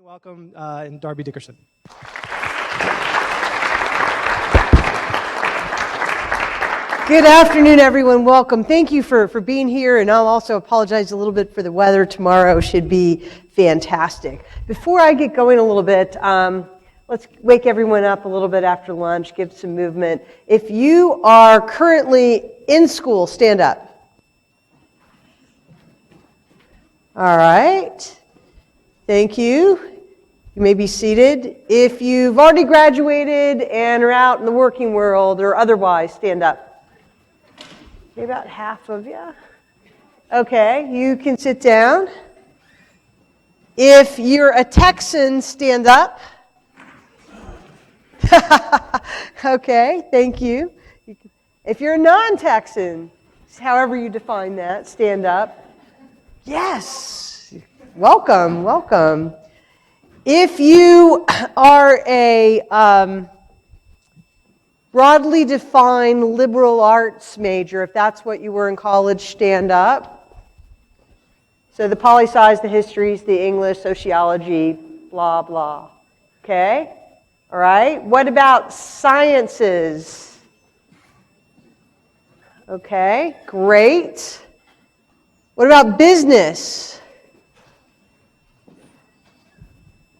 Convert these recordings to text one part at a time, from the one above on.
Welcome, and Darby Dickerson. Good afternoon, everyone. Welcome. Thank you for being here, and I'll also apologize a little bit for the weather. Tomorrow should be fantastic. Before I get going a little bit, let's wake everyone up a little bit after lunch, give some movement. If you are currently in school, stand up. All right. Thank you. You may be seated. If you've already graduated and are out in the working world or otherwise, stand up. Maybe about half of you. Okay, you can sit down. If you're a Texan, stand up. Okay, thank you. If you're a non-Texan, however you define that, stand up. Yes, welcome, welcome. If you are a broadly defined liberal arts major, if that's what you were in college, stand up. So the poli-sci's, the histories, the English, sociology, blah, blah. Okay? All right. What about sciences? Okay, great. What about business?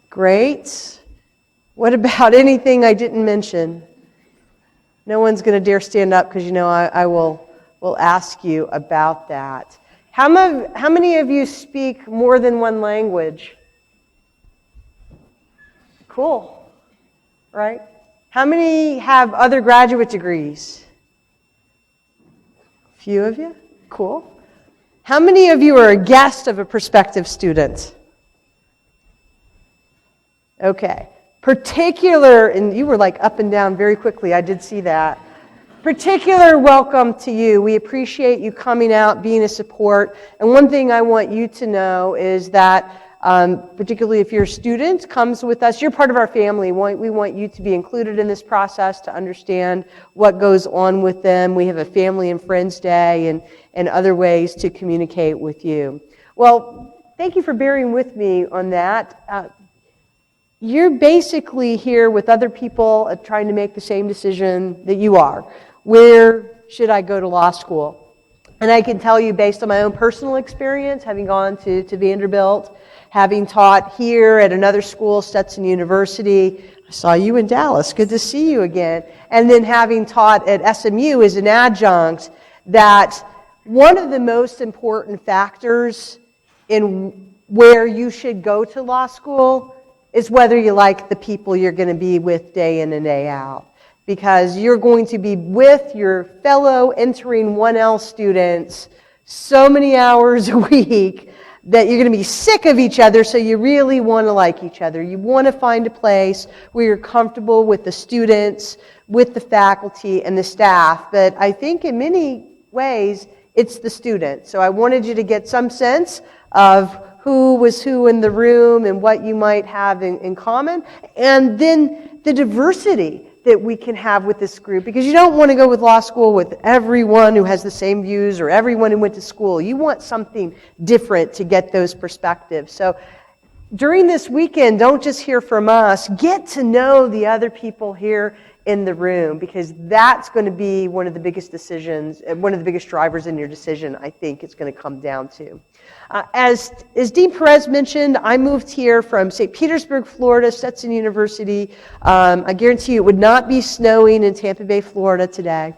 Great. What about anything I didn't mention? No one's going to dare stand up because you know I will ask you about that. How many of you speak more than one language? Cool. Right? How many have other graduate degrees? A few of you? Cool. How many of you are a guest of a prospective student? Okay. Particular, and you were like up and down very quickly, I did see that. Particular welcome to you. We appreciate you coming out, being a support. And one thing I want you to know is that, particularly if your student comes with us, you're part of our family. We want you to be included in this process, to understand what goes on with them. We have a family and friends day and other ways to communicate with you. Well, thank you for bearing with me on that. You're basically here with other people trying to make the same decision that you are. Where should I go to law school? And I can tell you based on my own personal experience, having gone to Vanderbilt, having taught here at another school, Stetson University. I saw you in Dallas. Good to see you again. And then having taught at SMU as an adjunct, that one of the most important factors in where you should go to law school is whether you like the people you're going to be with day in and day out. Because you're going to be with your fellow entering 1L students so many hours a week that you're going to be sick of each other, so you really want to like each other. You want to find a place where you're comfortable with the students, with the faculty, and the staff. But I think in many ways, it's the students. So I wanted you to get some sense of who was who in the room and what you might have in common, and then the diversity that we can have with this group, because you don't want to go with law school with everyone who has the same views or everyone who went to school. You want something different to get those perspectives. So during this weekend, don't just hear from us, get to know the other people here in the room, because that's going to be one of the biggest decisions, one of the biggest drivers in your decision, I think it's going to come down to. As Dean Perez mentioned, I moved here from St. Petersburg, Florida, Stetson University. I guarantee you it would not be snowing in Tampa Bay, Florida today.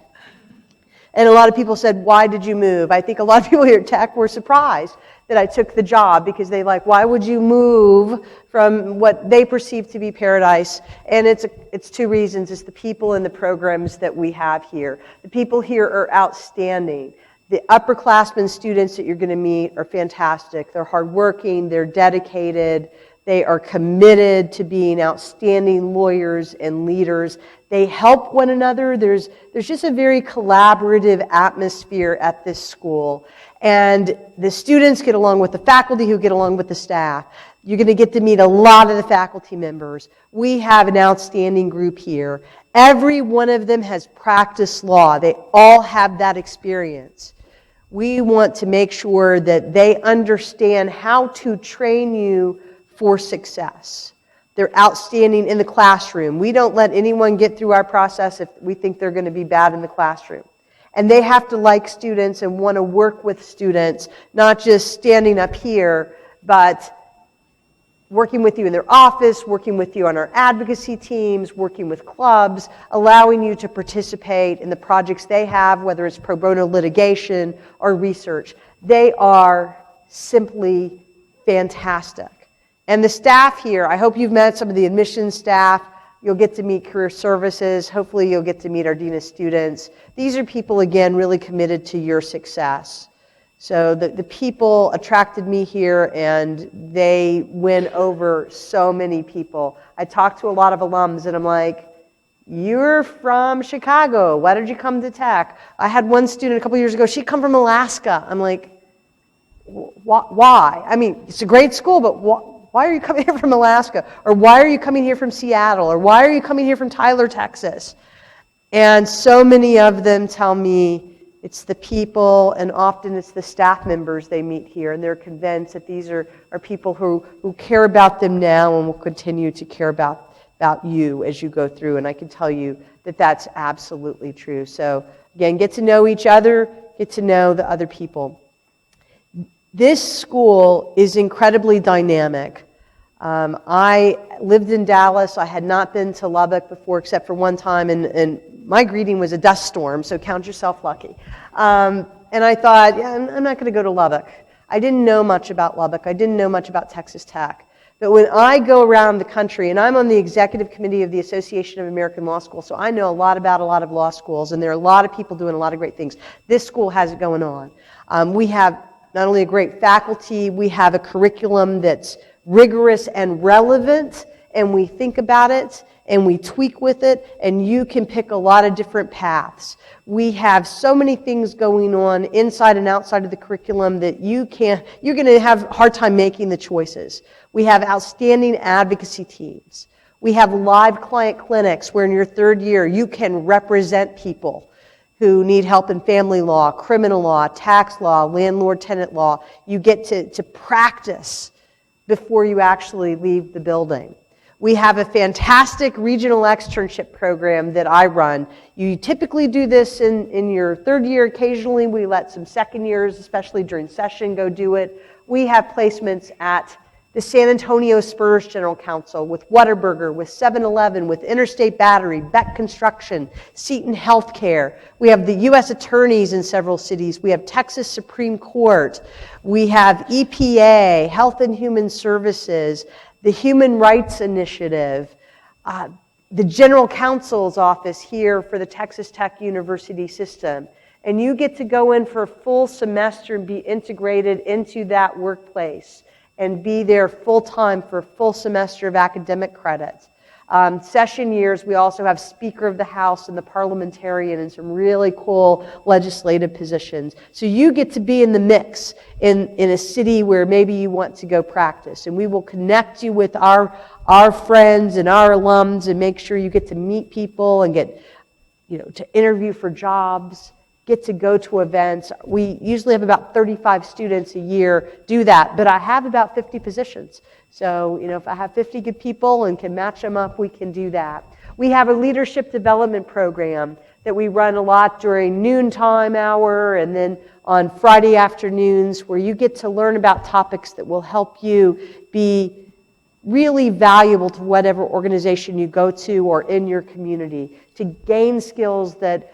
And a lot of people said, why did you move? I think a lot of people here at Tech were surprised that I took the job, because they like, why would you move from what they perceive to be paradise? And it's two reasons. It's the people and the programs that we have here. The people here are outstanding. The upperclassmen students that you're going to meet are fantastic. They're hardworking, they're dedicated, they are committed to being outstanding lawyers and leaders. They help one another. There's just a very collaborative atmosphere at this school. And the students get along with the faculty who get along with the staff. You're going to get to meet a lot of the faculty members. We have an outstanding group here. Every one of them has practiced law. They all have that experience. We want to make sure that they understand how to train you for success. They're outstanding in the classroom. We don't let anyone get through our process if we think they're going to be bad in the classroom. And they have to like students and want to work with students, not just standing up here, but working with you in their office, working with you on our advocacy teams, working with clubs, allowing you to participate in the projects they have, whether it's pro bono litigation or research. They are simply fantastic. And the staff here, I hope you've met some of the admissions staff. You'll get to meet career services. Hopefully you'll get to meet our dean of students. These are people, again, really committed to your success. So the people attracted me here, and they win over so many people. I talked to a lot of alums, and I'm like, you're from Chicago. Why did you come to Tech? I had one student a couple years ago. She'd come from Alaska. I'm like, why? I mean, it's a great school, but why are you coming here from Alaska? Or why are you coming here from Seattle? Or why are you coming here from Tyler, Texas? And so many of them tell me it's the people, and often it's the staff members they meet here, and they're convinced that these are people who care about them now and will continue to care about you as you go through. And I can tell you that that's absolutely true. So again, get to know each other, get to know the other people. This school is incredibly dynamic. I lived in Dallas. I had not been to Lubbock before except for one time, and my greeting was a dust storm, so count yourself lucky. And I thought, yeah, I'm not going to go to Lubbock. I didn't know much about Lubbock. I didn't know much about Texas Tech. But when I go around the country, and I'm on the executive committee of the Association of American Law Schools, so I know a lot about a lot of law schools, and there are a lot of people doing a lot of great things. This school has it going on. We have not only a great faculty, we have a curriculum that's rigorous and relevant, and we think about it, and we tweak with it, and you can pick a lot of different paths. We have so many things going on inside and outside of the curriculum that you're going to have a hard time making the choices. We have outstanding advocacy teams. We have live client clinics where in your third year you can represent people who need help in family law, criminal law, tax law, landlord-tenant law. You get to practice before you actually leave the building. We have a fantastic regional externship program that I run. You typically do this in your third year. Occasionally we let some second years, especially during session, go do it. We have placements at the San Antonio Spurs General Counsel, with Whataburger, with 7-Eleven, with Interstate Battery, Beck Construction, Seton Healthcare. We have the U.S. attorneys in several cities. We have Texas Supreme Court. We have EPA, Health and Human Services, the Human Rights Initiative, the General Counsel's office here for the Texas Tech University system. And you get to go in for a full semester and be integrated into that workplace and be there full-time for a full semester of academic credit. Session years, we also have Speaker of the House and the parliamentarian and some really cool legislative positions. So you get to be in the mix in a city where maybe you want to go practice. And we will connect you with our friends and our alums and make sure you get to meet people and get, to interview for jobs, get to go to events. We usually have about 35 students a year do that, but I have about 50 positions. So, if I have 50 good people and can match them up, we can do that. We have a leadership development program that we run a lot during noontime hour and then on Friday afternoons, where you get to learn about topics that will help you be really valuable to whatever organization you go to or in your community, to gain skills that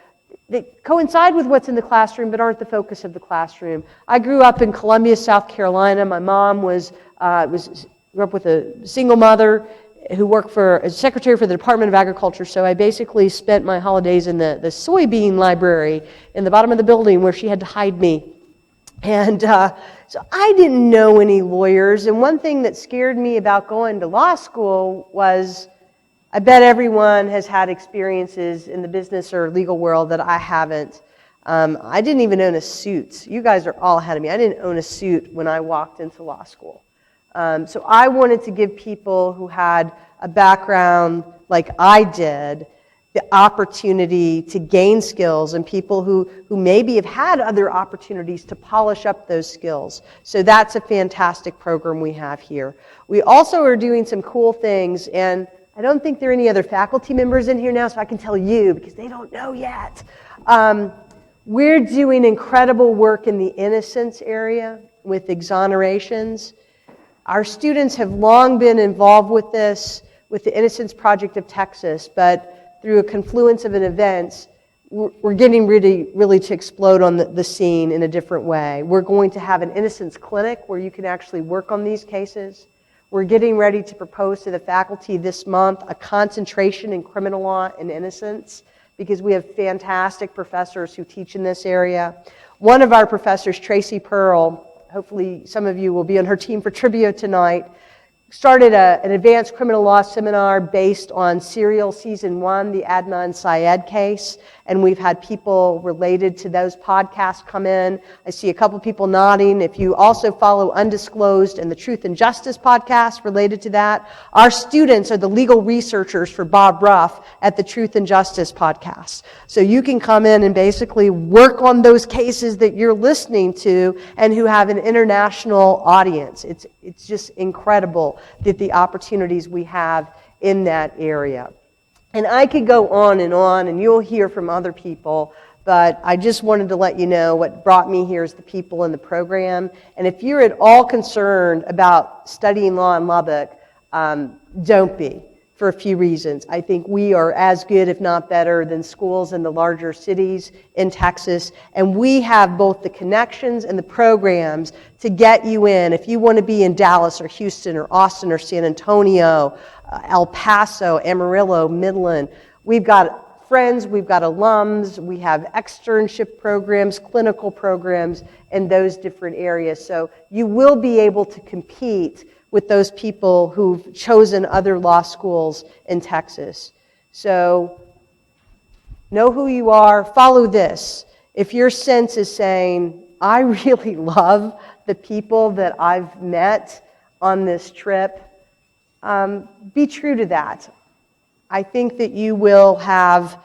coincide with what's in the classroom but aren't the focus of the classroom. I grew up in Columbia, South Carolina. My mom grew up with a single mother who worked as secretary for the Department of Agriculture, so I basically spent my holidays in the soybean library in the bottom of the building where she had to hide me. And so I didn't know any lawyers, and one thing that scared me about going to law school was I bet everyone has had experiences in the business or legal world that I haven't. I didn't even own a suit. You guys are all ahead of me. I didn't own a suit when I walked into law school. So I wanted to give people who had a background like I did the opportunity to gain skills, and people who maybe have had other opportunities to polish up those skills. So that's a fantastic program we have here. We also are doing some cool things, and I don't think there are any other faculty members in here now, so I can tell you because they don't know yet. We're doing incredible work in the innocence area with exonerations. Our students have long been involved with this, with the Innocence Project of Texas, but through a confluence of events, we're getting really to explode on the scene in a different way. We're going to have an innocence clinic where you can actually work on these cases. We're getting ready to propose to the faculty this month a concentration in criminal law and innocence, because we have fantastic professors who teach in this area. One of our professors, Tracy Pearl, hopefully some of you will be on her team for trivia tonight, started an advanced criminal law seminar based on Serial Season 1, the Adnan Syed case, and we've had people related to those podcasts come in. I see a couple people nodding. If you also follow Undisclosed and the Truth and Justice podcast related to that, our students are the legal researchers for Bob Ruff at the Truth and Justice podcast. So you can come in and basically work on those cases that you're listening to and who have an international audience. It's just incredible that the opportunities we have in that area. And I could go on, and you'll hear from other people, but I just wanted to let you know what brought me here is the people in the program. And if you're at all concerned about studying law in Lubbock, don't be, for a few reasons. I think we are as good, if not better, than schools in the larger cities in Texas, and we have both the connections and the programs to get you in. If you want to be in Dallas or Houston or Austin or San Antonio, El Paso, Amarillo, Midland, we've got friends, we've got alums, we have externship programs, clinical programs in those different areas. So you will be able to compete with those people who've chosen other law schools in Texas. So know who you are, follow this. If your sense is saying, I really love the people that I've met on this trip, be true to that. I think that you will have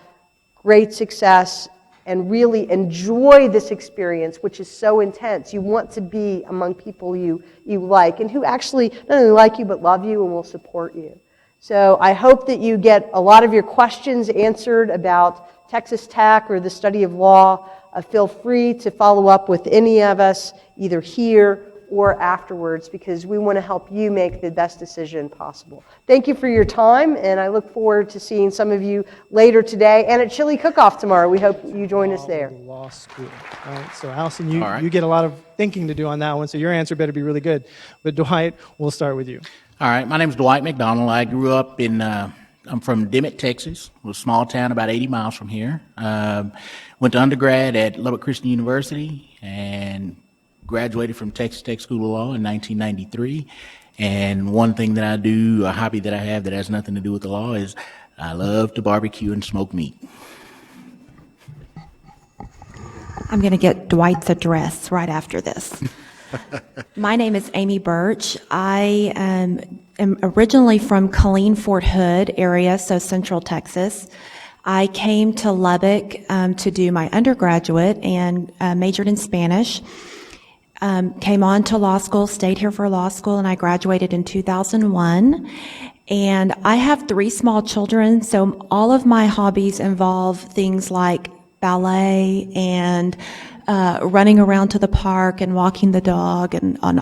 great success and really enjoy this experience, which is so intense. You want to be among people you like and who actually not only like you but love you and will support you. So I hope that you get a lot of your questions answered about Texas Tech or the study of law. Feel free to follow up with any of us either here or afterwards, because we want to help you make the best decision possible. Thank you for your time, and I look forward to seeing some of you later today and at Chili Cook-Off tomorrow. We hope you join us there. Law school. All right, so Alison, you get a lot of thinking to do on that one, so your answer better be really good. But Dwight, we'll start with you. All right, my name is Dwight Macdonald. I grew up I'm from Dimmitt, Texas, a small town about 80 miles from here. Went to undergrad at Lubbock Christian University and graduated from Texas Tech School of Law in 1993. And one thing that I do, a hobby that I have that has nothing to do with the law, is I love to barbecue and smoke meat. I'm going to get Dwight's address right after this. My name is Amy Birch. I am originally from Killeen, Fort Hood area, so Central Texas. I came to Lubbock to do my undergraduate and majored in Spanish. Came on to law school, stayed here for law school, and I graduated in 2001. And I have 3 small children, so all of my hobbies involve things like ballet and running around to the park and walking the dog and on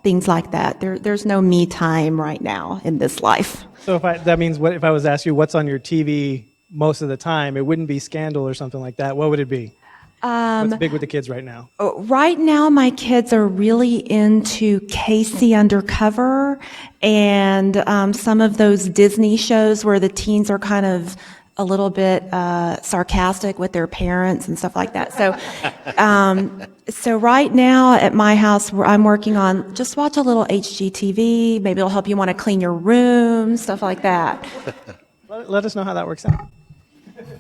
things like that. There's no me time right now in this life. So that means if I was to ask you what's on your TV most of the time, it wouldn't be Scandal or something like that. What would it be? What's big with the kids right now? Right now, my kids are really into Casey Undercover and some of those Disney shows where the teens are kind of a little bit sarcastic with their parents and stuff like that. So right now at my house, I'm working on just watch a little HGTV. Maybe it'll help you want to clean your room, stuff like that. Let us know how that works out.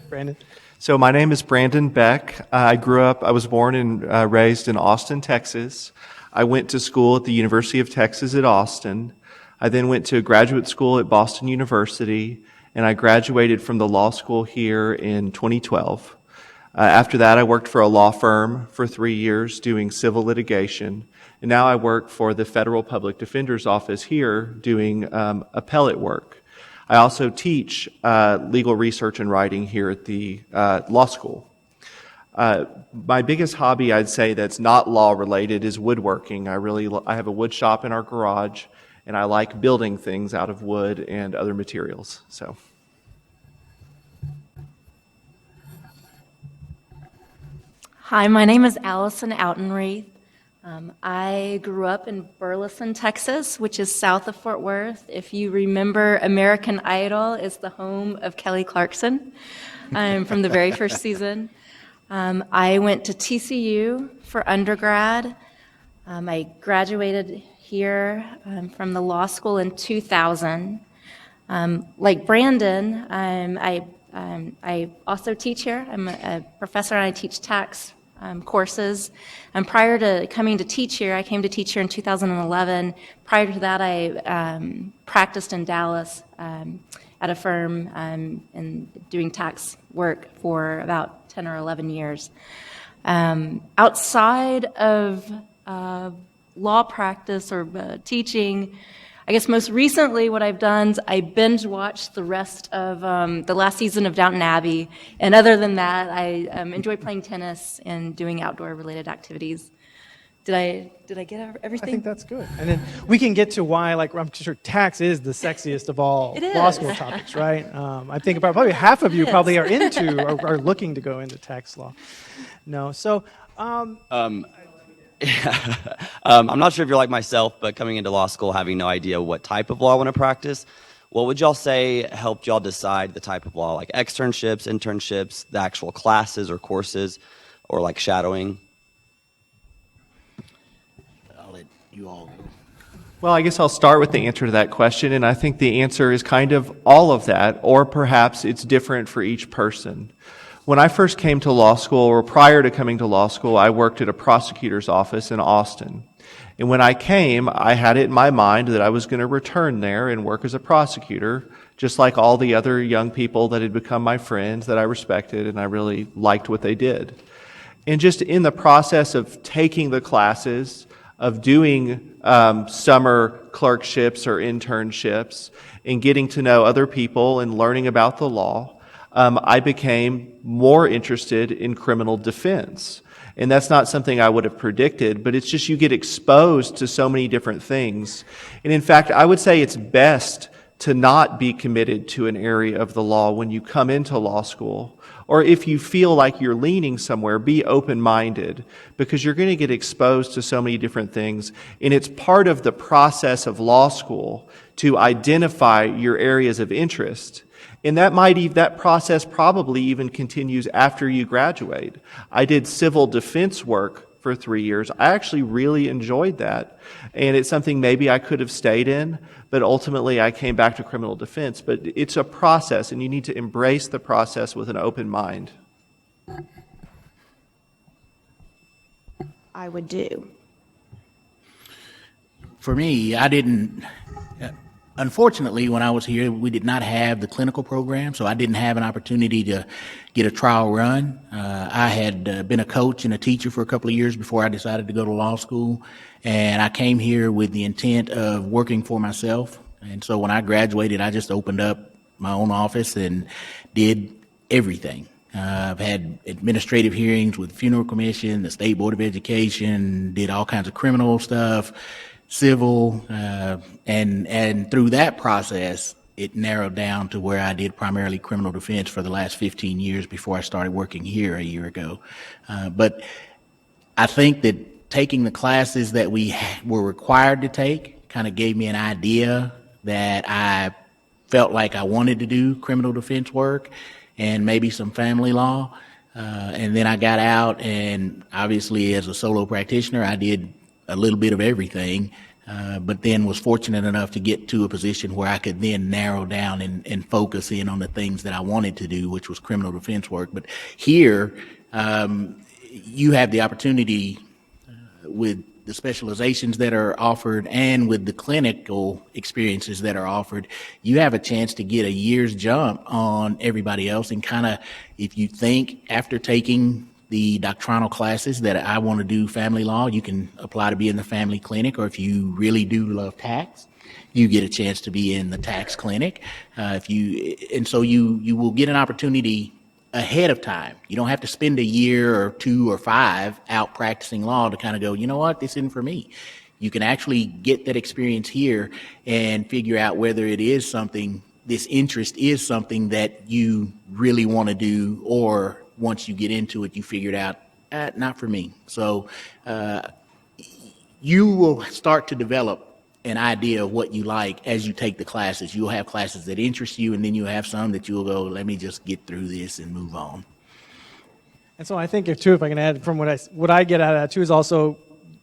Brandon? So my name is Brandon Beck. I was born and raised in Austin, Texas. I went to school at the University of Texas at Austin. I then went to graduate school at Boston University and I graduated from the law school here in 2012. After that, I worked for a law firm for 3 years doing civil litigation, and now I work for the Federal Public Defender's Office here doing appellate work. I also teach legal research and writing here at the law school. My biggest hobby, I'd say, that's not law related is woodworking. I have a wood shop in our garage, and I like building things out of wood and other materials. So, hi, my name is Alison Alton. I grew up in Burleson, Texas, which is south of Fort Worth. If you remember, American Idol is the home of Kelly Clarkson from the very first season. I went to TCU for undergrad. I graduated here from the law school in 2000. Like Brandon, I also teach here. I'm a professor and I teach tax courses. And prior to coming to teach here, I came to teach here in 2011. Prior to that, I practiced in Dallas at a firm and doing tax work for about 10 or 11 years. Outside of law practice or teaching, I guess most recently what I've done is I binge watched the rest of the last season of Downton Abbey, and other than that, I enjoy playing tennis and doing outdoor related activities. Did I get everything? I think that's good. And then we can get to why, like, I'm sure tax is the sexiest of all law school topics, right? I think probably half of you probably are into or are looking to go into tax law. No, so. I'm not sure if you're like myself, but coming into law school, having no idea what type of law I want to practice, what would y'all say helped y'all decide the type of law, like externships, internships, the actual classes or courses, or like shadowing? I'll let you all go. well, I guess I'll start with the answer to that question, and I think the answer is kind of all of that, or perhaps it's different for each person. When I first came to law school, or prior to coming to law school, I worked at a prosecutor's office in Austin. And when I came, I had it in my mind that I was going to return there and work as a prosecutor, just like all the other young people that had become my friends that I respected, and I really liked what they did. And just in the process of taking the classes, of doing summer clerkships or internships, and getting to know other people and learning about the law, I became more interested in criminal defense. And that's not something I would have predicted, but it's just you get exposed to so many different things. And in fact, I would say it's best to not be committed to an area of the law when you come into law school. Or if you feel like you're leaning somewhere, be open-minded, because you're going to get exposed to so many different things. And it's part of the process of law school to identify your areas of interest. And that process probably even continues after you graduate. I did civil defense work for 3 years. I actually really enjoyed that. And it's something maybe I could have stayed in, but ultimately I came back to criminal defense. But it's a process, and you need to embrace the process with an open mind. I would do. For me, I didn't. Unfortunately, when I was here, we did not have the clinical program, so I didn't have an opportunity to get a trial run. I had been a coach and a teacher for a couple of years before I decided to go to law school, and I came here with the intent of working for myself. And so when I graduated, I just opened up my own office and did everything. I've had administrative hearings with Funeral Commission, the State Board of Education, did all kinds of criminal stuff, civil, and through that process, it narrowed down to where I did primarily criminal defense for the last 15 years before I started working here a year ago. But I think that taking the classes that we were required to take kind of gave me an idea that I felt like I wanted to do criminal defense work and maybe some family law. And then I got out, and obviously as a solo practitioner, I did a little bit of everything, but then was fortunate enough to get to a position where I could then narrow down and focus in on the things that I wanted to do, which was criminal defense work. But here, you have the opportunity with the specializations that are offered and with the clinical experiences that are offered, you have a chance to get a year's jump on everybody else. And kind of, if you think after taking the doctrinal classes that I want to do family law, you can apply to be in the family clinic, or if you really do love tax, you get a chance to be in the tax clinic. So you will get an opportunity ahead of time. You don't have to spend a year or 2 or 5 out practicing law to kind of go, you know what, this isn't for me. You can actually get that experience here and figure out whether it is something, this interest is something that you really want to do, or once you get into it, you figured out, not for me. So you will start to develop an idea of what you like as you take the classes. You'll have classes that interest you, and then you'll have some that you'll go, let me just get through this and move on. And so I think if I can add from what I get out of that too, is also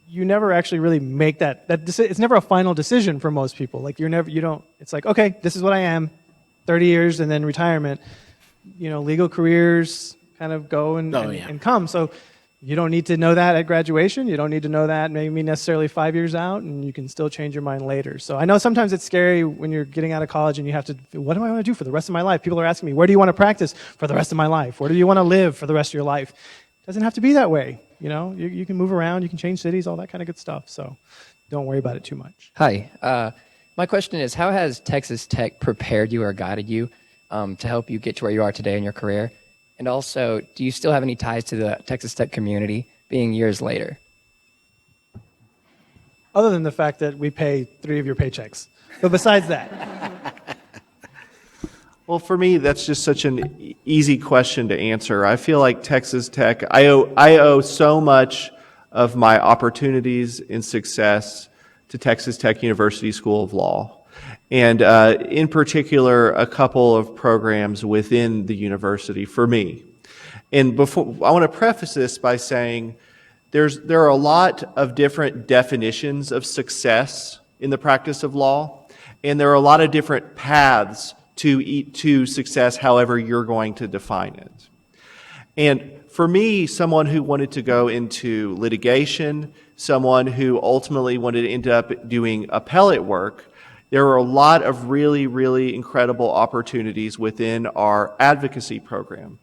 you never actually really make that it's never a final decision for most people. Like it's like, okay, this is what I am, 30 years and then retirement. Legal careers kind of go and come. So you don't need to know that at graduation. You don't need to know that maybe necessarily 5 years out, and you can still change your mind later. So I know sometimes it's scary when you're getting out of college and you have to, what do I want to do for the rest of my life? People are asking me, where do you want to practice for the rest of my life? Where do you want to live for the rest of your life? It doesn't have to be that way. You can move around, you can change cities, all that kind of good stuff. So don't worry about it too much. Hi. My question is, how has Texas Tech prepared you or guided you to help you get to where you are today in your career? And also, do you still have any ties to the Texas Tech community being years later? Other than the fact that we pay 3 of your paychecks. But besides that. Well, for me, that's just such an easy question to answer. I feel like Texas Tech, I owe so much of my opportunities and success to Texas Tech University School of Law. And in particular, a couple of programs within the university for me. And before, I want to preface this by saying there are a lot of different definitions of success in the practice of law, and there are a lot of different paths to success, however you're going to define it. And for me, someone who wanted to go into litigation, someone who ultimately wanted to end up doing appellate work, there are a lot of really, really incredible opportunities within our advocacy program.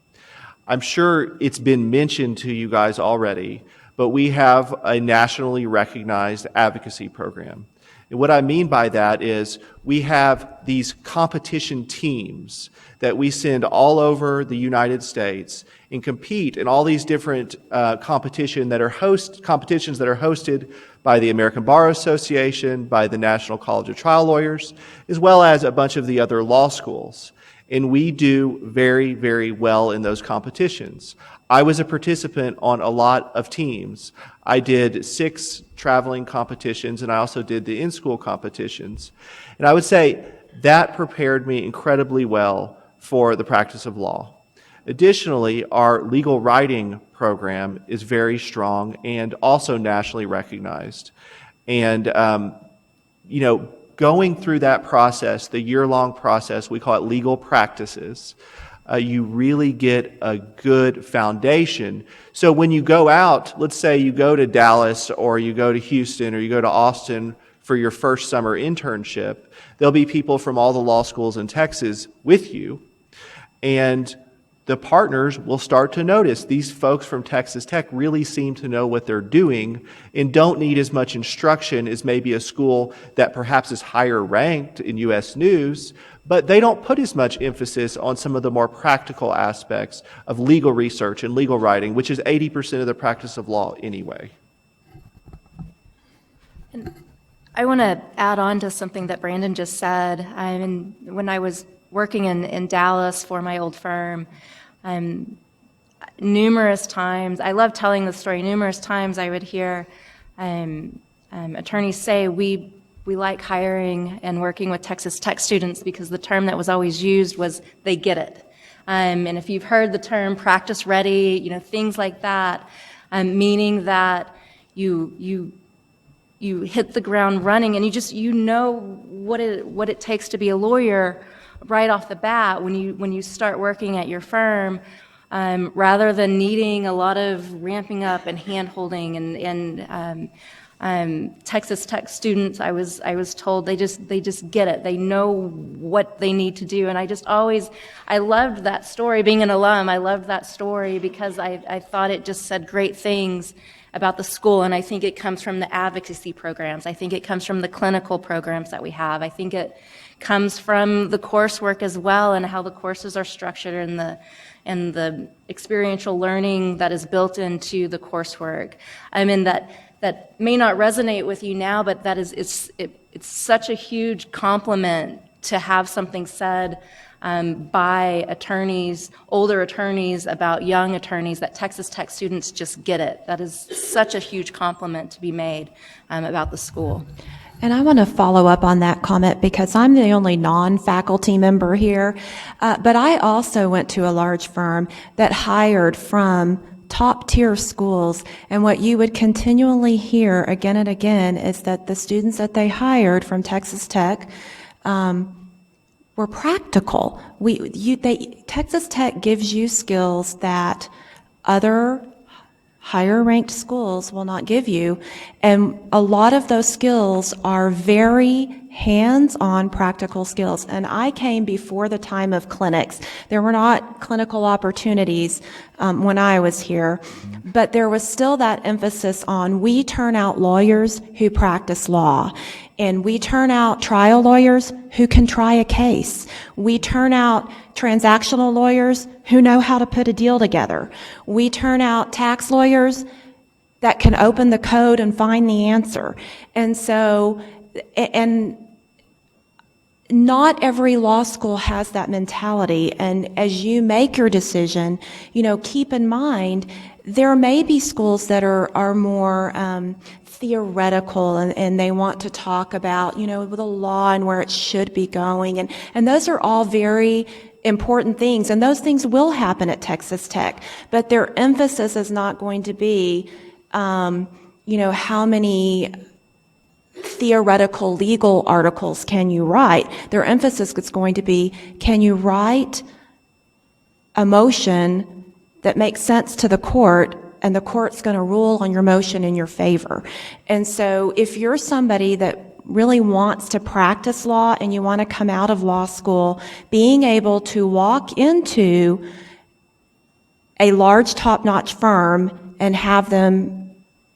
I'm sure it's been mentioned to you guys already, but we have a nationally recognized advocacy program. And what I mean by that is we have these competition teams that we send all over the United States and compete in all these different competitions that are hosted by the American Bar Association, by the National College of Trial Lawyers, as well as a bunch of the other law schools. And we do very, very well in those competitions. I was a participant on a lot of teams. I did 6 traveling competitions, and I also did the in-school competitions. And I would say that prepared me incredibly well for the practice of law. Additionally, our legal writing program is very strong and also nationally recognized. And, going through that process, the year-long process, we call it legal practices, you really get a good foundation. So when you go out, let's say you go to Dallas or you go to Houston or you go to Austin for your first summer internship, there'll be people from all the law schools in Texas with you, and the partners will start to notice these folks from Texas Tech really seem to know what they're doing and don't need as much instruction as maybe a school that perhaps is higher ranked in U.S. News, but they don't put as much emphasis on some of the more practical aspects of legal research and legal writing, which is 80% of the practice of law anyway. And I want to add on to something that Brandon just said. When I was working in Dallas for my old firm, numerous times, I love telling the story, numerous times I would hear attorneys say, we like hiring and working with Texas Tech students because the term that was always used was, they get it. And if you've heard the term practice ready, things like that, meaning that you hit the ground running and you know what it takes to be a lawyer right off the bat when you start working at your firm, rather than needing a lot of ramping up and hand-holding and Texas Tech students, I was told they just get it. They know what they need to do. And I loved that story. Being an alum, I loved that story because I thought it just said great things about the school. And I think it comes from the advocacy programs. I think it comes from the clinical programs that we have. I think it comes from the coursework as well and how the courses are structured and the experiential learning that is built into the coursework. I mean, that may not resonate with you now, but it's such a huge compliment to have something said by attorneys, older attorneys, about young attorneys, that Texas Tech students just get it. That is such a huge compliment to be made about the school. And I want to follow up on that comment because I'm the only non-faculty member here, but I also went to a large firm that hired from top-tier schools, and what you would continually hear again and again is that the students that they hired from Texas Tech were practical. Texas Tech gives you skills that other higher-ranked schools will not give you, and a lot of those skills are very hands-on practical skills. And I came before the time of clinics. There were not clinical opportunities when I was here, but there was still that emphasis on we turn out lawyers who practice law, and we turn out trial lawyers who can try a case. We turn out transactional lawyers who know how to put a deal together. We turn out tax lawyers that can open the code and find the answer. And so, and not every law school has that mentality. And as you make your decision, keep in mind, there may be schools that are more theoretical and they want to talk about, the law and where it should be going. And those are all very important things. And those things will happen at Texas Tech. But their emphasis is not going to be, how many theoretical legal articles can you write? Their emphasis is going to be, can you write a motion that makes sense to the court, and the court's going to rule on your motion in your favor. And so if you're somebody that really wants to practice law and you want to come out of law school, being able to walk into a large top-notch firm and have them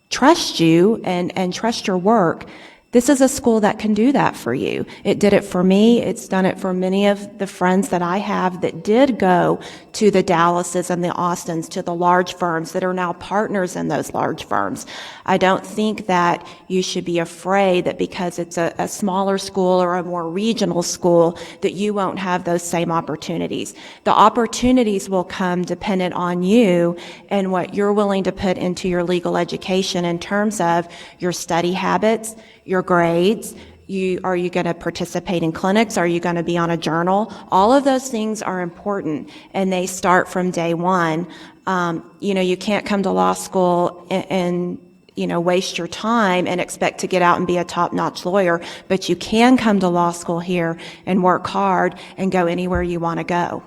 trust you and trust your work, this is a school that can do that for you. It did it for me. It's done it for many of the friends that I have that did go to the Dallases and the Austins, to the large firms that are now partners in those large firms. I don't think that you should be afraid that because it's a smaller school or a more regional school that you won't have those same opportunities. The opportunities will come dependent on you and what you're willing to put into your legal education in terms of your study habits, your grades. Are you going to participate in clinics? Are you going to be on a journal? All of those things are important, and they start from day one. You can't come to law school and waste your time and expect to get out and be a top-notch lawyer, but you can come to law school here and work hard and go anywhere you want to go.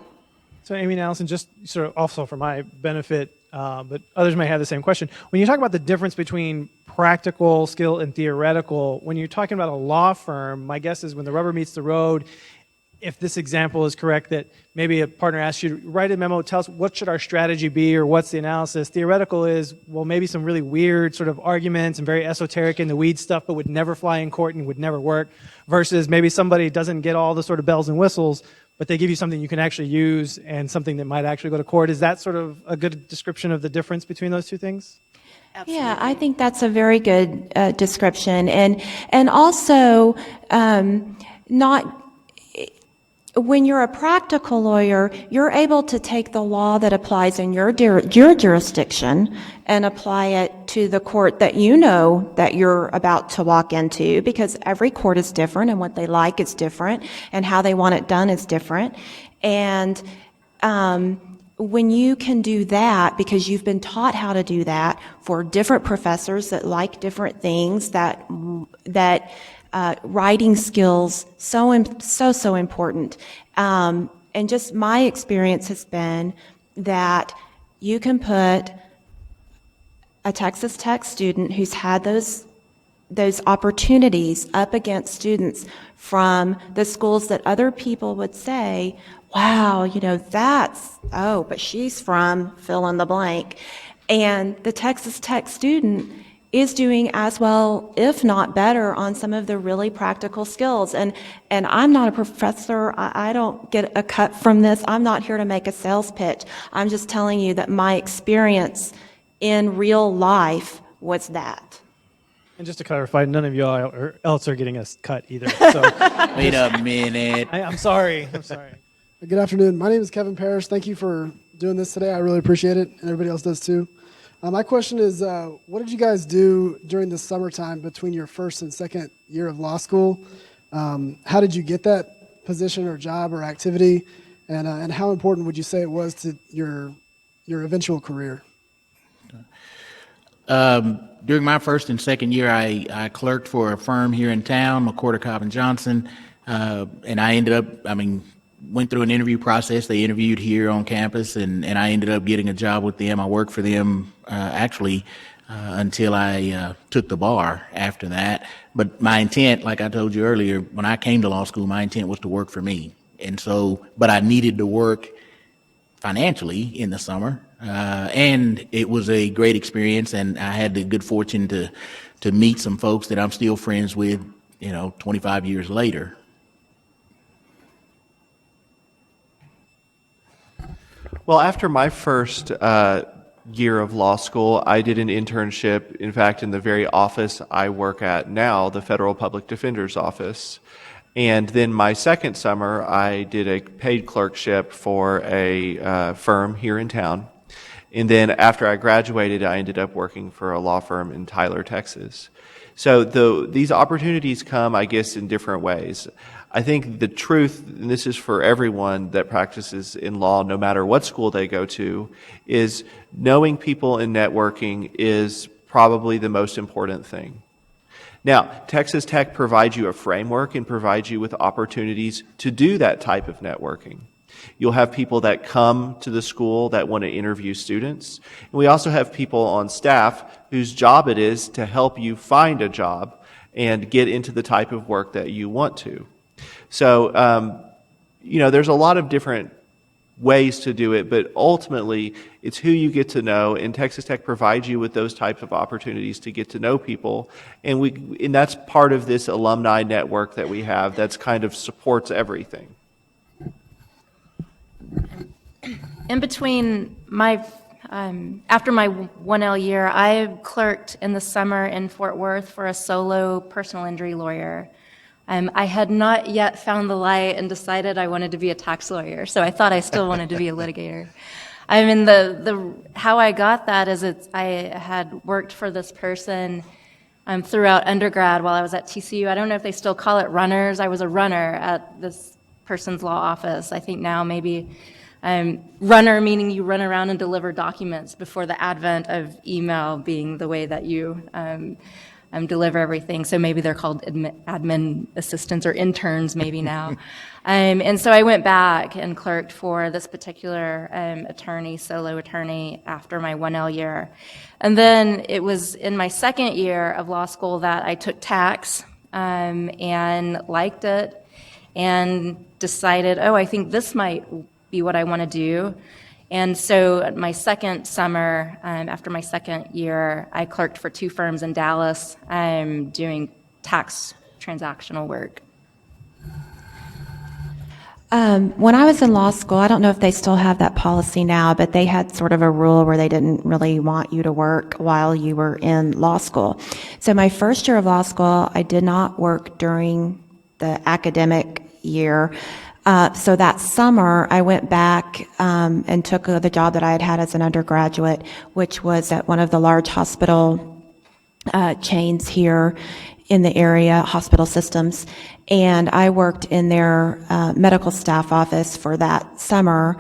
So Amy and Alison, just sort of also for my benefit, but others may have the same question. When you talk about the difference between practical skill and theoretical, when you're talking about a law firm, my guess is when the rubber meets the road, if this example is correct, that maybe a partner asks you to write a memo, tell us what should our strategy be or what's the analysis. Theoretical is, well, maybe some really weird sort of arguments and very esoteric in the weeds stuff, but would never fly in court and would never work, versus maybe somebody doesn't get all the sort of bells and whistles, but they give you something you can actually use and something that might actually go to court. Is that sort of a good description of the difference between those two things? Absolutely. Yeah, I think that's a very good description. And also, when you're a practical lawyer, you're able to take the law that applies in your jurisdiction and apply it to the court that you know that you're about to walk into, because every court is different and what they like is different and how they want it done is different. And when you can do that, because you've been taught how to do that for different professors that like different things, that writing skills so important. And just my experience has been that you can put a Texas Tech student who's had those those opportunities up against students from the schools that other people would say, wow, but she's from fill in the blank. And the Texas Tech student is doing as well, if not better, on some of the really practical skills. And I'm not a professor. I don't get a cut from this. I'm not here to make a sales pitch. I'm just telling you that my experience in real life was that. And just to clarify, none of y'all else are getting a cut either. So Wait a minute. I'm sorry. Good afternoon. My name is Kevin Parrish. Thank you for doing this today. I really appreciate it, and everybody else does too. My question is, what did you guys do during the summertime between your first and second year of law school? How did you get that position or job or activity? And how important would you say it was to your eventual career? During my first and second year, I clerked for a firm here in town, McCorder, Cobb & Johnson, and I ended up, went through an interview process. They interviewed here on campus, and I ended up getting a job with them. I worked for them until I took the bar after that. But my intent, like I told you earlier, when I came to law school, my intent was to work for me. And so, but I needed to work financially in the summer, and it was a great experience, and I had the good fortune to meet some folks that I'm still friends with, 25 years later. Well, after my first year of law school, I did an internship, in fact, in the very office I work at now, the Federal Public Defender's Office. And then my second summer, I did a paid clerkship for a firm here in town. And then after I graduated, I ended up working for a law firm in Tyler, Texas. So these opportunities come, I guess, in different ways. I think the truth, and this is for everyone that practices in law, no matter what school they go to, is knowing people and networking is probably the most important thing. Now, Texas Tech provides you a framework and provides you with opportunities to do that type of networking. You'll have people that come to the school that want to interview students. And we also have people on staff whose job it is to help you find a job and get into the type of work that you want to. So, there's a lot of different ways to do it, but ultimately it's who you get to know, and Texas Tech provides you with those types of opportunities to get to know people. And that's part of this alumni network that we have that's kind of supports everything. In between after my 1L year, I clerked in the summer in Fort Worth for a solo personal injury lawyer. I had not yet found the light and decided I wanted to be a tax lawyer, so I thought I still wanted to be a litigator. How I got that is I had worked for this person throughout undergrad while I was at TCU. I don't know if they still call it runners. I was a runner at this person's law office. I think now maybe runner meaning you run around and deliver documents before the advent of email being the way that you deliver everything. So maybe they're called admin assistants or interns maybe now. And so I went back and clerked for this particular solo attorney after my 1L year. And then it was in my second year of law school that I took tax and liked it and decided, I think this might be what I want to do. And so my second summer, after my second year, I clerked for 2 firms in Dallas doing tax transactional work. When I was in law school, I don't know if they still have that policy now, but they had sort of a rule where they didn't really want you to work while you were in law school. So my first year of law school, I did not work during the academic year. So that summer, I went back and took the job that I had had as an undergraduate, which was at one of the large hospital chains here in the area, hospital systems. And I worked in their medical staff office for that summer.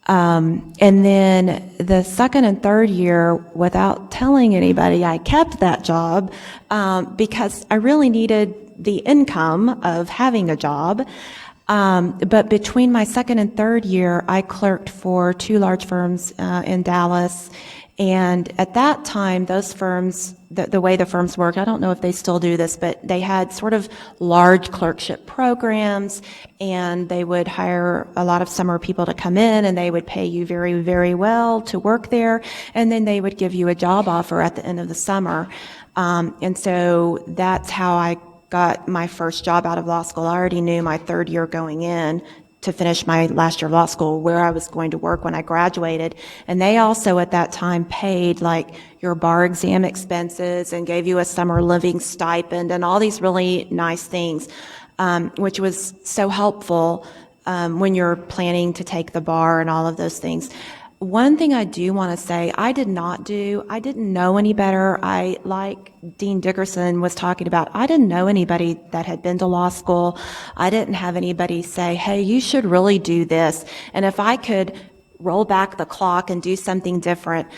And then the second and third year, without telling anybody, I kept that job because I really needed the income of having a job. But between my second and third year, I clerked for 2 large firms in Dallas. And at that time, those firms the way the firms work, I don't know if they still do this, but they had sort of large clerkship programs, and they would hire a lot of summer people to come in, and they would pay you very, very well to work there, and then they would give you a job offer at the end of the summer. And so that's how I got my first job out of law school. I already knew my third year going in to finish my last year of law school where I was going to work when I graduated. And they also at that time paid like your bar exam expenses and gave you a summer living stipend and all these really nice things, which was so helpful when you're planning to take the bar and all of those things. One thing I do want to say, I didn't know any better. Like Dean Dickerson was talking about, I didn't know anybody that had been to law school. I didn't have anybody say, hey, you should really do this. And if I could roll back the clock and do something different,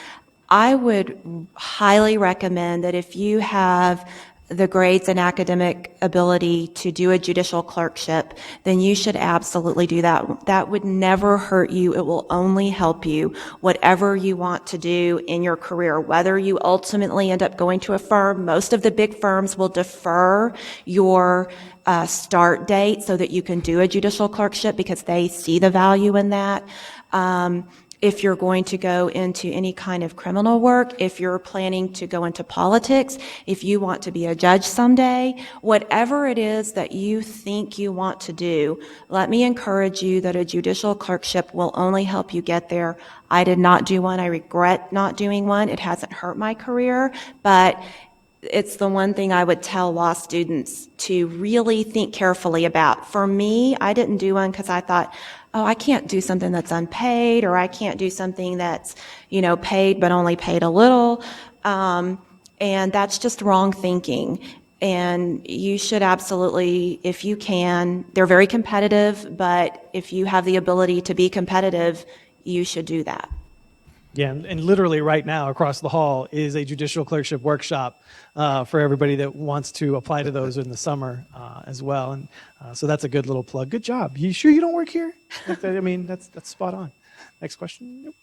I would highly recommend that if you have the grades and academic ability to do a judicial clerkship, then you should absolutely do that. That would never hurt you. It will only help you, whatever you want to do in your career, whether you ultimately end up going to a firm. Most of the big firms will defer your start date so that you can do a judicial clerkship because they see the value in that. If you're going to go into any kind of criminal work, if you're planning to go into politics, if you want to be a judge someday, whatever it is that you think you want to do, let me encourage you that a judicial clerkship will only help you get there. I did not do one. I regret not doing one. It hasn't hurt my career, but it's the one thing I would tell law students to really think carefully about. For me, I didn't do one because I thought, oh, I can't do something that's unpaid, or I can't do something that's, paid but only paid a little. And that's just wrong thinking. And you should absolutely, if you can, they're very competitive, but if you have the ability to be competitive, you should do that. Yeah, and literally right now across the hall is a judicial clerkship workshop for everybody that wants to apply to those in the summer as well. And so that's a good little plug. Good job. You sure you don't work here? That's spot on. Next question. Yep.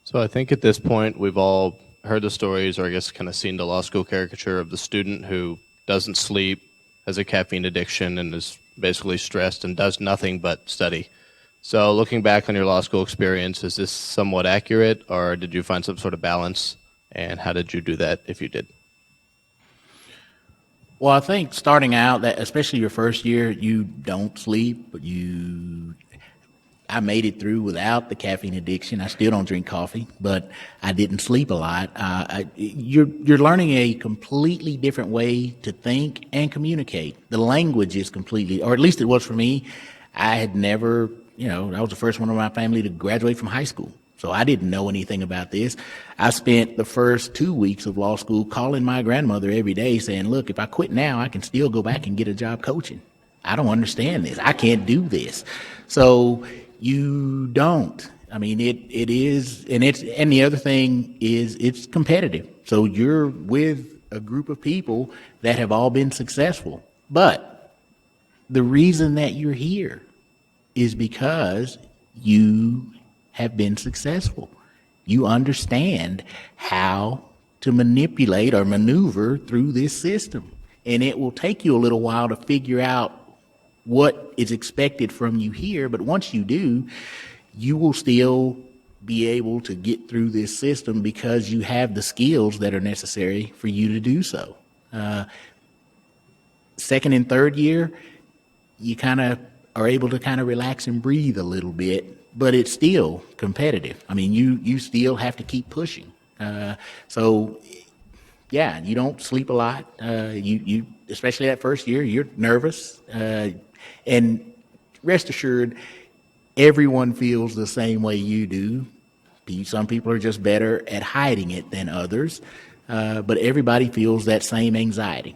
So I think at this point we've all heard the stories, or I guess kind of seen the law school caricature of the student who doesn't sleep, has a caffeine addiction, and is basically stressed and does nothing but study. So looking back on your law school experience, is this somewhat accurate, or did you find some sort of balance, and how did you do that if you did? Well, I think starting out, that especially your first year, you don't sleep, but I made it through without the caffeine addiction. I still don't drink coffee, but I didn't sleep a lot. You're learning a completely different way to think and communicate. The language is completely, or at least it was for me. I had never, I was the first one in my family to graduate from high school. So I didn't know anything about this. I spent the first 2 weeks of law school calling my grandmother every day saying, look, if I quit now, I can still go back and get a job coaching. I don't understand this. I can't do this. So you don't. It is, and the other thing is it's competitive. So you're with a group of people that have all been successful. But the reason that you're here is because you have been successful. You understand how to manipulate or maneuver through this system. And it will take you a little while to figure out what is expected from you here. But once you do, you will still be able to get through this system because you have the skills that are necessary for you to do so. Second and third year, you kind of are able to kind of relax and breathe a little bit, but it's still competitive. You still have to keep pushing. So you don't sleep a lot. You especially that first year, you're nervous. And rest assured, everyone feels the same way you do. Some people are just better at hiding it than others, but everybody feels that same anxiety.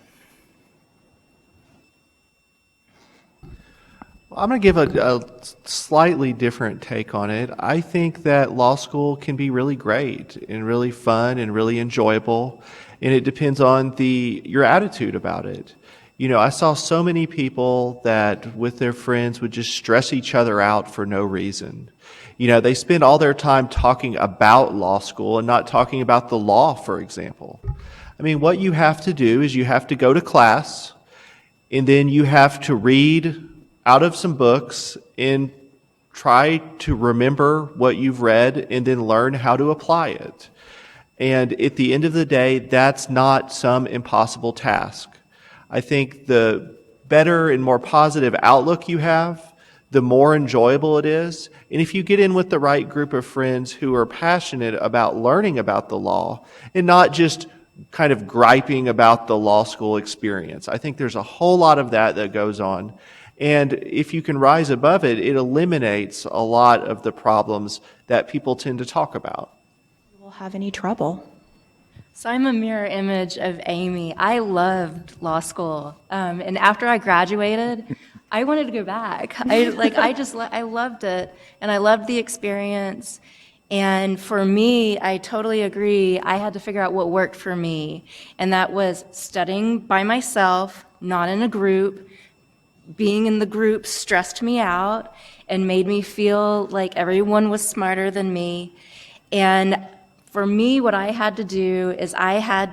I'm going to give a slightly different take on it. I think that law school can be really great and really fun and really enjoyable, and it depends on your attitude about it. I saw so many people that with their friends would just stress each other out for no reason. They spend all their time talking about law school and not talking about the law, for example. What you have to do is you have to go to class, and then you have to read out of some books and try to remember what you've read and then learn how to apply it. And at the end of the day, that's not some impossible task. I think the better and more positive outlook you have, the more enjoyable it is. And if you get in with the right group of friends who are passionate about learning about the law and not just kind of griping about the law school experience, I think there's a whole lot of that goes on. And if you can rise above it, it eliminates a lot of the problems that people tend to talk about. You will have any trouble. So I'm a mirror image of Amy. I loved law school. And after I graduated, I wanted to go back. I loved it, and I loved the experience. And for me, I totally agree. I had to figure out what worked for me, and that was studying by myself, not in a group. Being in the group stressed me out and made me feel like everyone was smarter than me. And for me, what I had to do is I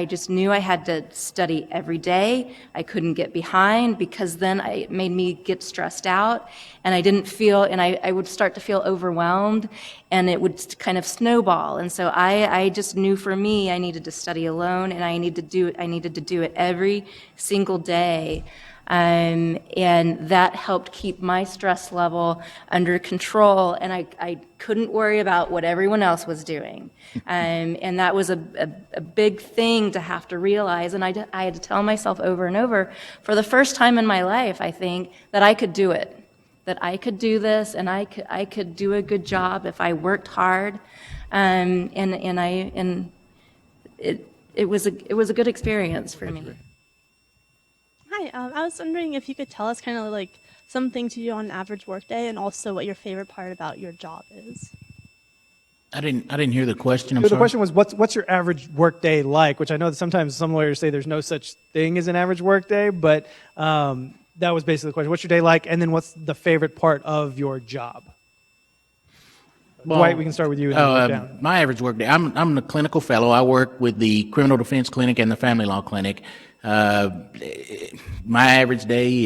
just knew I had to study every day. I couldn't get behind, because then it made me get stressed out, and I would start to feel overwhelmed, and it would kind of snowball. And so I just knew for me I needed to study alone, and I needed to do it every single day. And that helped keep my stress level under control, and I couldn't worry about what everyone else was doing. And that was a big thing to have to realize, and I had to tell myself over and over, for the first time in my life, I think, that I could do it, that I could do this, and I could do a good job if I worked hard. It was a good experience for me. Hi, I was wondering if you could tell us kind of like some things you do on an average workday, and also what your favorite part about your job is. I didn't hear the question. I'm So sorry. the question was, what's your average workday like? Which I know that sometimes some lawyers say there's no such thing as an average workday, but that was basically the question. What's your day like? And then what's the favorite part of your job? Well, Dwight, we can start with you and then work down. My average work day, I'm the clinical fellow. I work with the criminal defense clinic and the family law clinic. My average day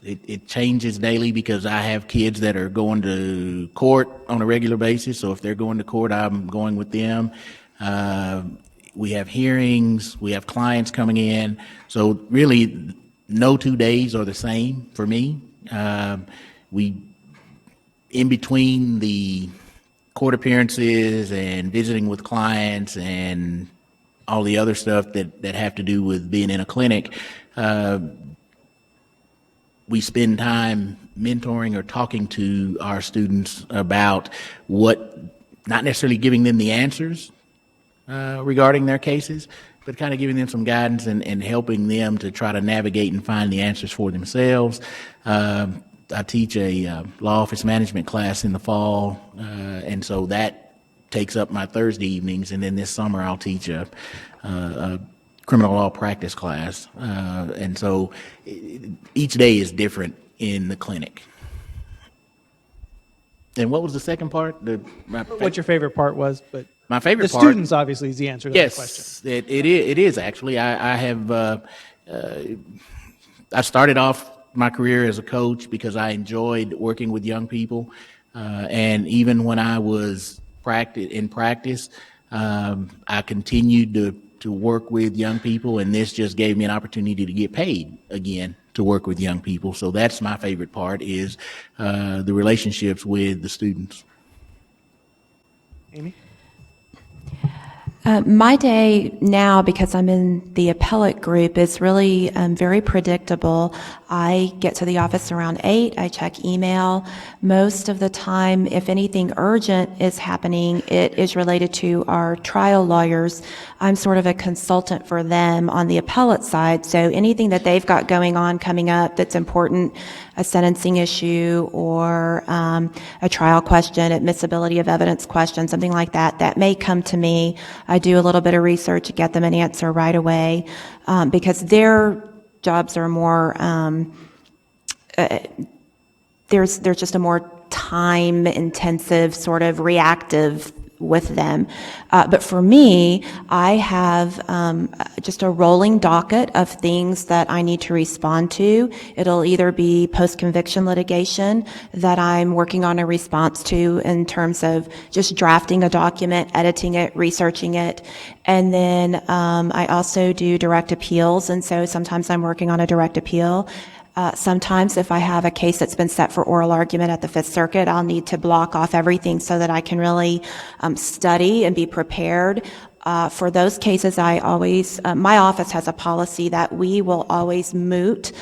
it changes daily, because I have kids that are going to court on a regular basis. So if they're going to court, I'm going with them. We have hearings, we have clients coming in. So really, no 2 days are the same for me. In between the court appearances and visiting with clients and all the other stuff that have to do with being in a clinic, we spend time mentoring or talking to our students about not necessarily giving them the answers regarding their cases, but kind of giving them some guidance and helping them to try to navigate and find the answers for themselves. I teach a law office management class in the fall, and so that takes up my Thursday evenings, and then this summer I'll teach a criminal law practice class. And so each day is different in the clinic. And what was the second part? What your favorite part was, but my favorite the part, students obviously is the answer to that question. Yes, it is actually. I started off my career as a coach because I enjoyed working with young people, and even when I was in practice, I continued to work with young people, and this just gave me an opportunity to get paid again to work with young people. So that's my favorite part, is the relationships with the students. Amy? My day now, because I'm in the appellate group, is really very predictable. I get to the office around 8. I check email. Most of the time, if anything urgent is happening, it is related to our trial lawyers. I'm sort of a consultant for them on the appellate side, so anything that they've got going on coming up that's important, a sentencing issue or a trial question, admissibility of evidence question, something like that, that may come to me. I do a little bit of research to get them an answer right away, because they're jobs are more, there's just a more time-intensive, sort of reactive with them. But for me, I have just a rolling docket of things that I need to respond to. It'll either be post-conviction litigation that I'm working on a response to in terms of just drafting a document, editing it, researching it. And then I also do direct appeals, and so sometimes I'm working on a direct appeal. Sometimes if I have a case that's been set for oral argument at the Fifth Circuit, I'll need to block off everything so that I can really study and be prepared. For those cases, I always, my office has a policy that we will always moot,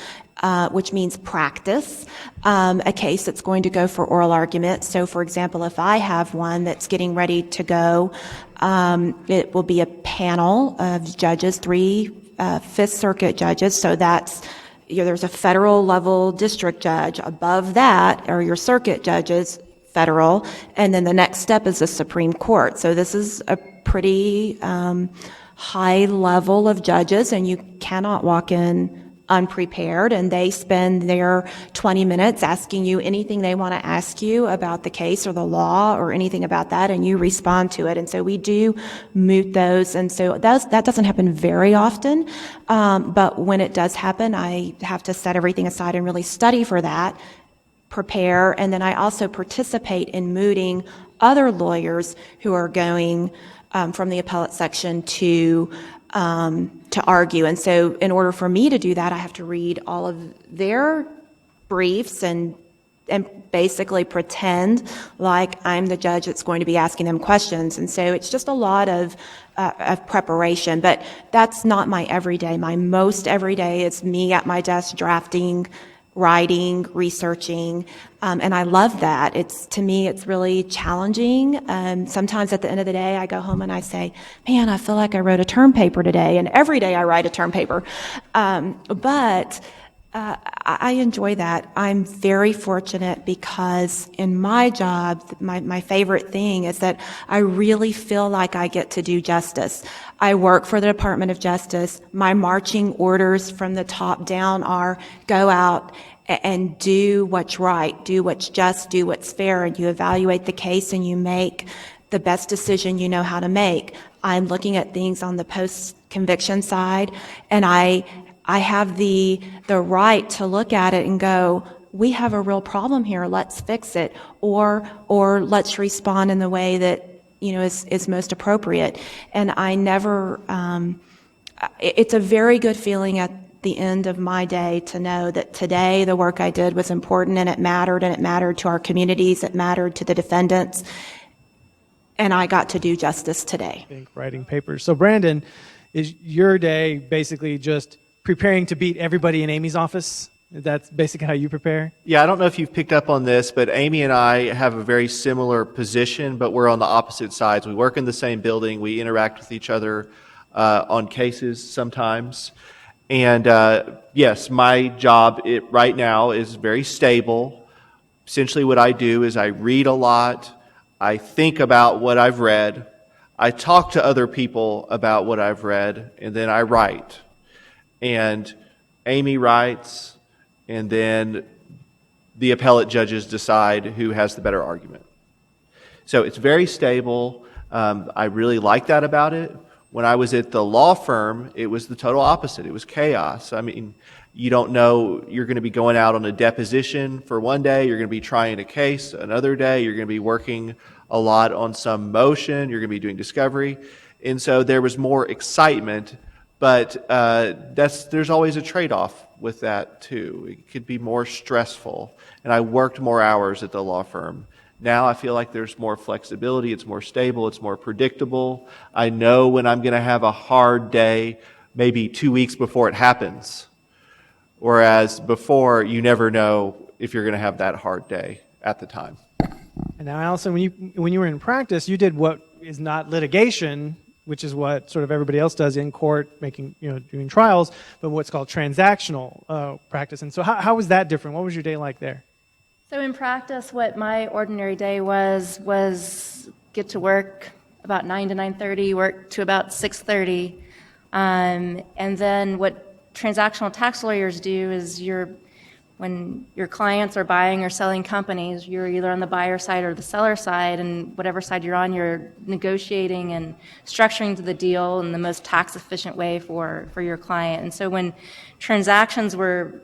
which means practice, a case that's going to go for oral argument. So for example, if I have one that's getting ready to go, it will be a panel of judges, 3 Fifth Circuit judges, so that's there's a federal level district judge. Above that are your circuit judges, federal, and then the next step is the Supreme Court. So this is a pretty high level of judges, and you cannot walk in unprepared, and they spend their 20 minutes asking you anything they want to ask you about the case or the law or anything about that, and you respond to it. And so we do moot those, and so that doesn't happen very often, but when it does happen, I have to set everything aside and really study for that, prepare, and then I also participate in mooting other lawyers who are going from the appellate section to argue. And so in order for me to do that, I have to read all of their briefs and basically pretend like I'm the judge that's going to be asking them questions. And so it's just a lot of preparation, but that's not my everyday. My most everyday is me at my desk drafting, writing, researching, and I love that. To me, it's really challenging. Sometimes at the end of the day, I go home and I say, man, I feel like I wrote a term paper today, and every day I write a term paper. But I enjoy that. I'm very fortunate because in my job, my favorite thing is that I really feel like I get to do justice. I work for the Department of Justice. My marching orders from the top down are go out and do what's right, do what's just, do what's fair, and you evaluate the case and you make the best decision you know how to make. I'm looking at things on the post-conviction side, and I have the right to look at it and go, we have a real problem here, let's fix it, or let's respond in the way that is most appropriate. And I never, it's a very good feeling at the end of my day to know that today the work I did was important and it mattered to our communities, it mattered to the defendants, and I got to do justice today. I think writing papers. So Brandon, is your day basically just preparing to beat everybody in Amy's office? That's basically how you prepare? Yeah, I don't know if you've picked up on this, but Amy and I have a very similar position, but we're on the opposite sides. We work in the same building. We interact with each other on cases sometimes. And yes, my job right now is very stable. Essentially what I do is I read a lot. I think about what I've read. I talk to other people about what I've read, and then I write. And Amy writes, and then the appellate judges decide who has the better argument. So it's very stable. I really like that about it. When I was at the law firm, it was the total opposite. It was chaos. I mean, you don't know, you're going to be going out on a deposition for one day, you're going to be trying a case another day, you're going to be working a lot on some motion, you're going to be doing discovery. And so there was more excitement, but there's always a trade-off with that too. It could be more stressful. And I worked more hours at the law firm. Now I feel like there's more flexibility, it's more stable, it's more predictable. I know when I'm going to have a hard day, maybe 2 weeks before it happens. Whereas before, you never know if you're going to have that hard day at the time. And now, Alison, when you were in practice, you did what is not litigation, which is what sort of everybody else does in court, doing trials, but what's called transactional practice. And so how was that different? What was your day like there? So in practice, what my ordinary day was get to work about 9 to 9:30, work to about 6:30, and then what transactional tax lawyers do is when your clients are buying or selling companies, you're either on the buyer side or the seller side, and whatever side you're on, you're negotiating and structuring the deal in the most tax efficient way for your client. And so when transactions were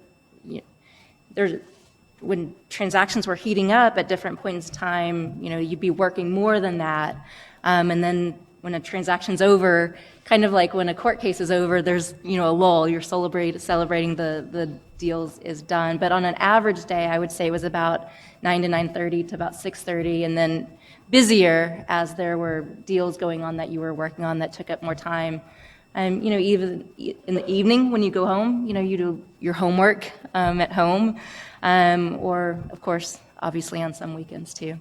heating up at different points in time, you'd be working more than that. And then when a transaction's over, kind of like when a court case is over, there's a lull. You're celebrating the deals is done. But on an average day, I would say it was about 9 to 9:30 to about 6:30, and then busier as there were deals going on that you were working on that took up more time. Even in the evening when you go home, you do your homework at home, or of course, obviously on some weekends too.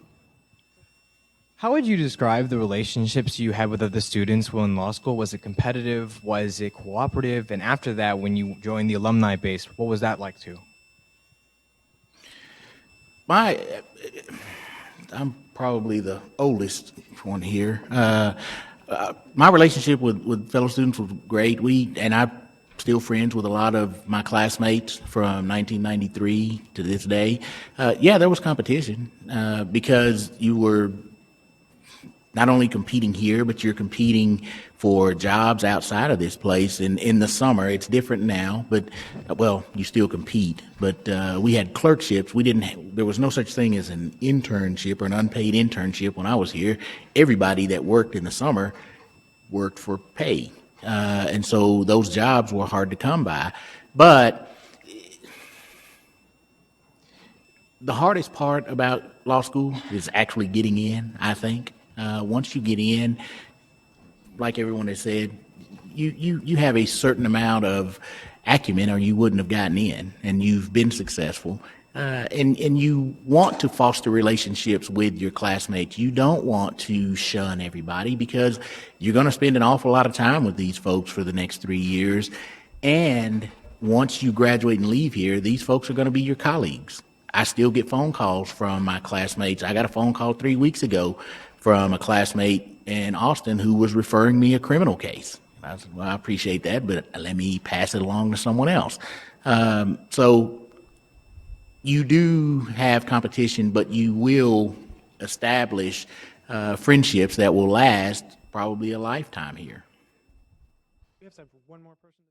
How would you describe the relationships you had with other students while in law school? Was it competitive? Was it cooperative? And after that, when you joined the alumni base, what was that like too? I'm probably the oldest one here. My relationship with fellow students was great. I'm still friends with a lot of my classmates from 1993 to this day. There was competition because you were not only competing here, but you're competing for jobs outside of this place. And in the summer, it's different now, but you still compete. But we had clerkships. There was no such thing as an internship or an unpaid internship when I was here. Everybody that worked in the summer worked for pay. And so those jobs were hard to come by. But the hardest part about law school is actually getting in, I think. Once you get in, like everyone has said, you have a certain amount of acumen or you wouldn't have gotten in, and you've been successful. And you want to foster relationships with your classmates. You don't want to shun everybody because you're going to spend an awful lot of time with these folks for the next 3 years. And once you graduate and leave here, these folks are going to be your colleagues. I still get phone calls from my classmates. I got a phone call 3 weeks ago from a classmate in Austin who was referring me a criminal case. I said, well, I appreciate that, but let me pass it along to someone else. So you do have competition, but you will establish friendships that will last probably a lifetime here. We have time for one more person.